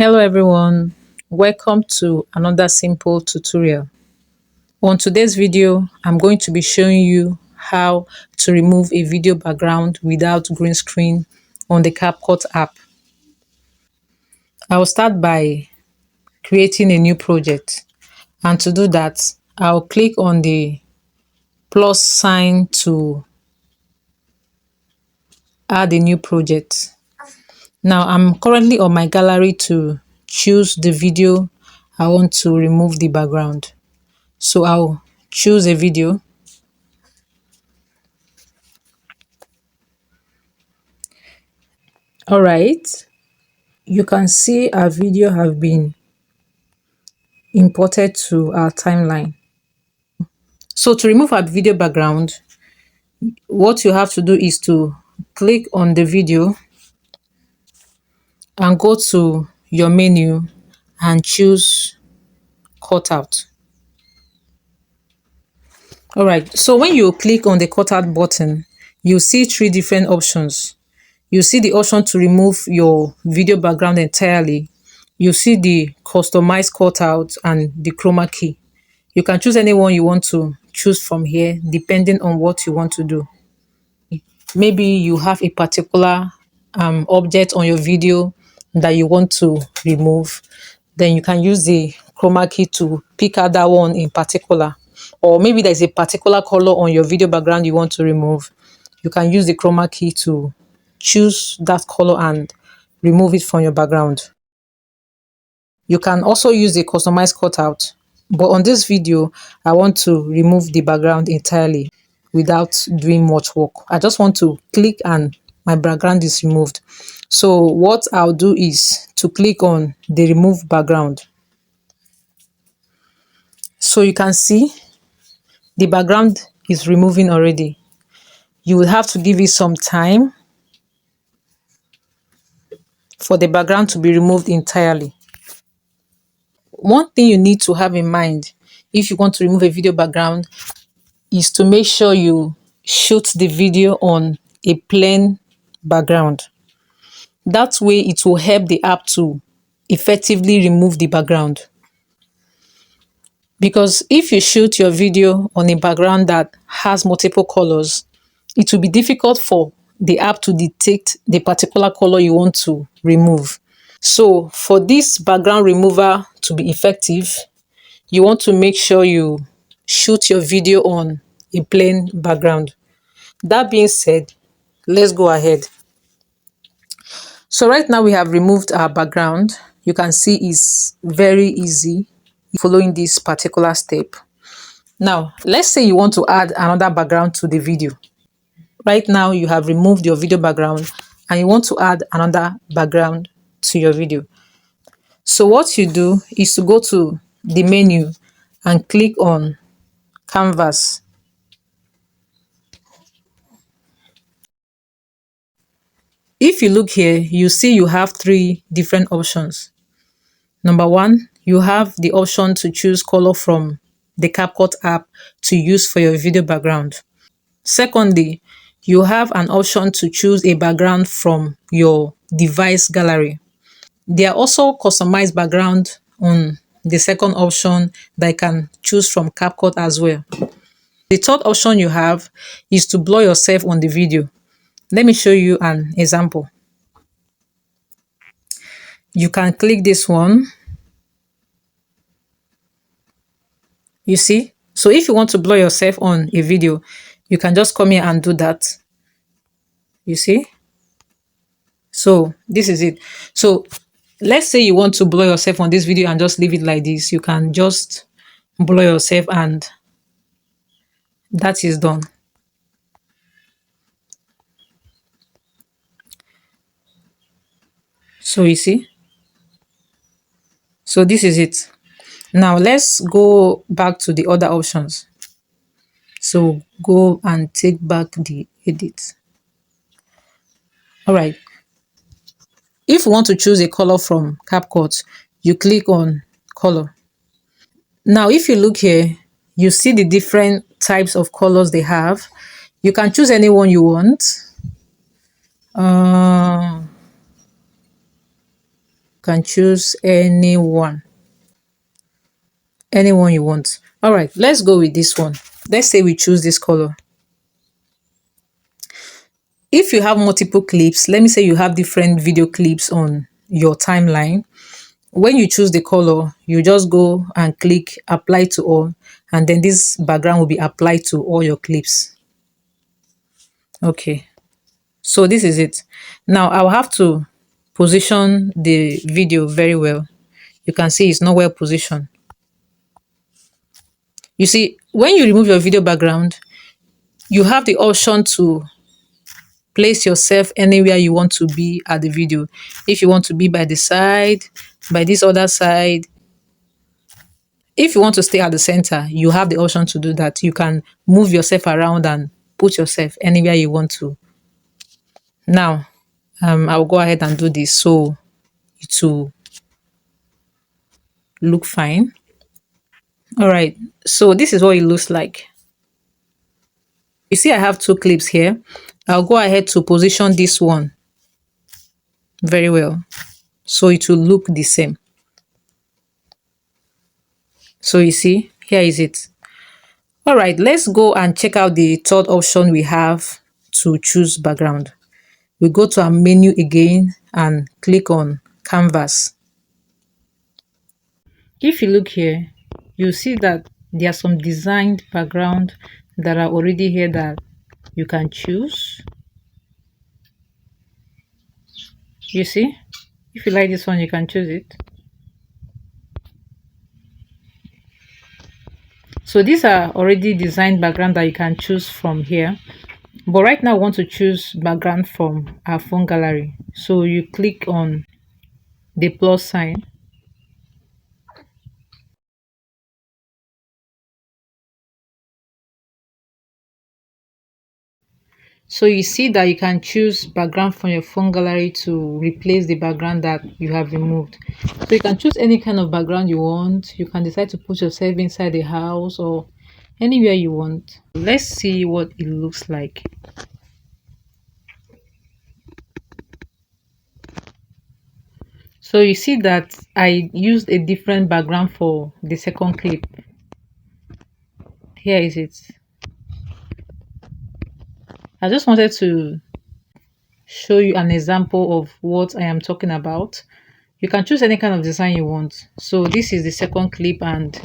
Hello everyone, welcome to another simple tutorial. On today's video, I'm going to be showing you how to remove a video background without green screen on the Capcut app. I'll start by creating a new project, and to do that, I'll click on the plus sign to add a new project. Now I'm currently on my gallery to choose the video I want to remove the background. So I'll choose a video. All right, you can see our video have been imported to our timeline. So to remove our video background, what you have to do is to click on the video and go to your menu and choose cutout. All right, so when you click on the cutout button, you see three different options. You see the option to remove your video background entirely. You see the customize cutout and the chroma key. You can choose any one you want to choose from here depending on what you want to do. Maybe you have a particular object on your video that you want to remove, then you can use the chroma key to pick out that one in particular. Or maybe there's a particular color on your video background you want to remove. You can use the chroma key to choose that color and remove it from your background. You can also use the customize cutout, but on this video, I want to remove the background entirely without doing much work. I just want to click and my background is removed. So what I'll do is to click on the remove background. So you can see the background is removing already. You will have to give it some time for the background to be removed entirely. One thing you need to have in mind if you want to remove a video background is to make sure you shoot the video on a plain background. That way it will help the app to effectively remove the background. Because if you shoot your video on a background that has multiple colors, it will be difficult for the app to detect the particular color you want to remove. So for this background remover to be effective, you want to make sure you shoot your video on a plain background. That being said, let's go ahead. So right now we have removed our background. You can see it's very easy following this particular step. Now, let's say you want to add another background to the video. Right now you have removed your video background and you want to add another background to your video. So what you do is to go to the menu and click on canvas. If you look here, you see you have three different options. Number one, you have the option to choose color from the Capcut app to use for your video background. Secondly, you have an option to choose a background from your device gallery. There are also customized background on the second option that you can choose from Capcut as well. The third option you have is to blur yourself on the video. Let me show you an example. You can click this one. You see? So if you want to blur yourself on a video, you can just come here and do that. You see? So this is it. So let's say you want to blur yourself on this video and just leave it like this. You can just blur yourself and that is done. So you see? So this is it. Now let's go back to the other options. So go and take back the edit. All right. If you want to choose a color from Capcut, you click on color. Now, if you look here, you see the different types of colors they have. You can choose any one you want. can choose anyone you want. All right, let's go with this one. Let's say we choose this color. If you have multiple clips, let me say you have different video clips on your timeline. When you choose the color, you just go and click apply to all, and then this background will be applied to all your clips. Okay, so this is it. Now I'll have to position the video very well. You can see it's not well positioned. You see, when you remove your video background, you have the option to place yourself anywhere you want to be at the video. If you want to be by the side, by this other side, if you want to stay at the center, you have the option to do that. You can move yourself around and put yourself anywhere you want to. Now, I'll go ahead and do this so it will look fine. All right, so this is what it looks like. You see I have two clips here. I'll go ahead to position this one very well so it will look the same. So you see, here is it. All right, let's go and check out the third option we have to choose background. We go to our menu again and click on canvas. If you look here, you see that there are some designed background that are already here that you can choose. You see, if you like this one, you can choose it. So these are already designed background that you can choose from here. But right now I want to choose background from our phone gallery. So you click on the plus sign. So you see that you can choose background from your phone gallery to replace the background that you have removed. So you can choose any kind of background you want. You can decide to put yourself inside the house or anywhere you want. Let's see what it looks like. So you see that I used a different background for the second clip. Here is it. I just wanted to show you an example of what I am talking about. You can choose any kind of design you want. So this is the second clip and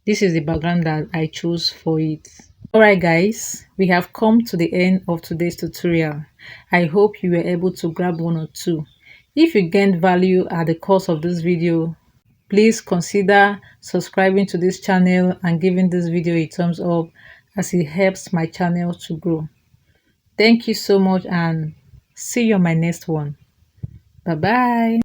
this is the background that I chose for it. Alright guys, we have come to the end of today's tutorial. I hope you were able to grab one or two. If you gained value at the course of this video, please consider subscribing to this channel and giving this video a thumbs up as it helps my channel to grow. Thank you so much and see you on my next one. Bye bye.